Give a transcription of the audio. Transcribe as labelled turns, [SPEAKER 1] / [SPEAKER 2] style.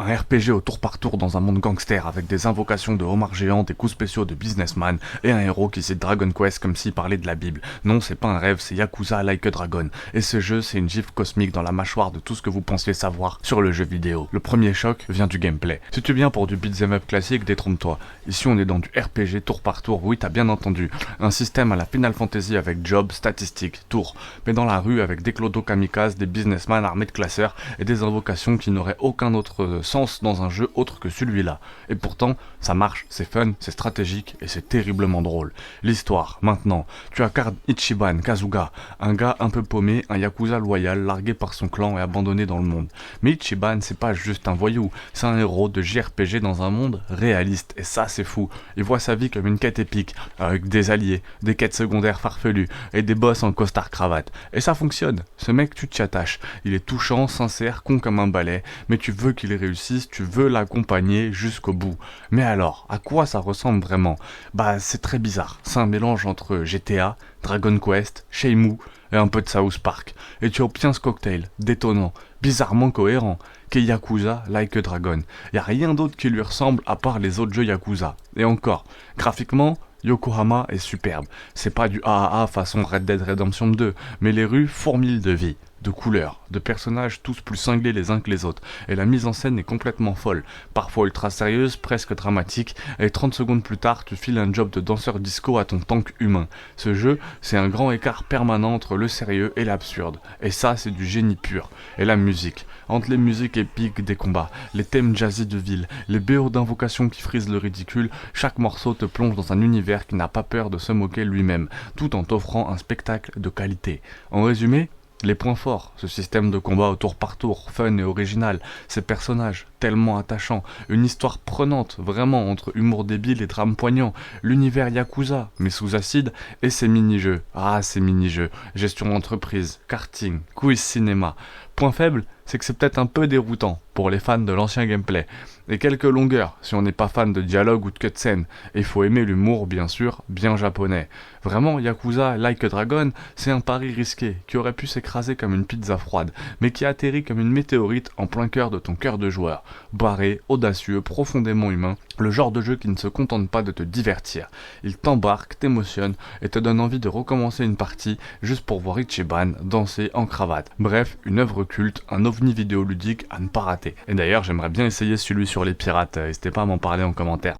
[SPEAKER 1] Un RPG au tour par tour dans un monde gangster avec des invocations de homards géants, des coups spéciaux de businessman et un héros qui cite Dragon Quest comme s'il parlait de la Bible. Non, c'est pas un rêve, c'est Yakuza Like a Dragon. Et ce jeu, c'est une gifle cosmique dans la mâchoire de tout ce que vous pensiez savoir sur le jeu vidéo. Le premier choc vient du gameplay. Si tu viens pour du beat'em up classique, détrompe-toi. Ici, on est dans du RPG tour par tour, oui, t'as bien entendu. Un système à la Final Fantasy avec job, statistiques, tour. Mais dans la rue avec des clodos kamikazes, des businessmen armés de classeurs et des invocations qui n'auraient aucun autre sens dans un jeu autre que celui-là. Et pourtant, ça marche, c'est fun, c'est stratégique et c'est terriblement drôle. L'histoire, maintenant. Tu incarnes Ichiban Kasuga, un gars un peu paumé, un yakuza loyal, largué par son clan et abandonné dans le monde. Mais Ichiban, c'est pas juste un voyou, c'est un héros de JRPG dans un monde réaliste, et ça c'est fou. Il voit sa vie comme une quête épique, avec des alliés, des quêtes secondaires farfelues, et des boss en costard-cravate. Et ça fonctionne, ce mec tu t'y attaches. Il est touchant, sincère, con comme un balai, mais tu veux qu'il réussisse, tu veux l'accompagner jusqu'au bout. Mais alors, à quoi ça ressemble vraiment? Bah c'est très bizarre, c'est un mélange entre GTA, Dragon Quest, Shenmue et un peu de South Park. Et tu obtiens ce cocktail, détonnant, bizarrement cohérent, qu'est Yakuza Like a Dragon. Y a rien d'autre qui lui ressemble à part les autres jeux Yakuza. Et encore, graphiquement, Yokohama est superbe. C'est pas du AAA façon Red Dead Redemption 2, mais les rues fourmillent de vie, de couleurs, de personnages tous plus cinglés les uns que les autres. Et la mise en scène est complètement folle, parfois ultra sérieuse, presque dramatique, et 30 secondes plus tard, tu files un job de danseur disco à ton tank humain. Ce jeu, c'est un grand écart permanent entre le sérieux et l'absurde. Et ça, c'est du génie pur. Et la musique. Entre les musiques épiques des combats, les thèmes jazzy de ville, les BO d'invocation qui frisent le ridicule, chaque morceau te plonge dans un univers qui n'a pas peur de se moquer lui-même, tout en t'offrant un spectacle de qualité. En résumé, les points forts, ce système de combat au tour par tour, fun et original, ces personnages tellement attachants, une histoire prenante, vraiment entre humour débile et drame poignant, l'univers Yakuza, mais sous acide, et ces mini-jeux, ces mini-jeux, gestion d'entreprise, karting, quiz cinéma. Point faible, c'est que c'est peut-être un peu déroutant pour les fans de l'ancien gameplay, et quelques longueurs si on n'est pas fan de dialogue ou de cutscene, et il faut aimer l'humour bien sûr, bien japonais. Vraiment, Yakuza Like a Dragon, c'est un pari risqué, qui aurait pu s'écraser comme une pizza froide, mais qui atterrit comme une météorite en plein cœur de ton cœur de joueur. Barré, audacieux, profondément humain, le genre de jeu qui ne se contente pas de te divertir. Il t'embarque, t'émotionne, et te donne envie de recommencer une partie, juste pour voir Ichiban danser en cravate. Bref, une œuvre culte, un ovni vidéoludique à ne pas rater. Et d'ailleurs, j'aimerais bien essayer celui sur les pirates, n'hésitez pas à m'en parler en commentaire.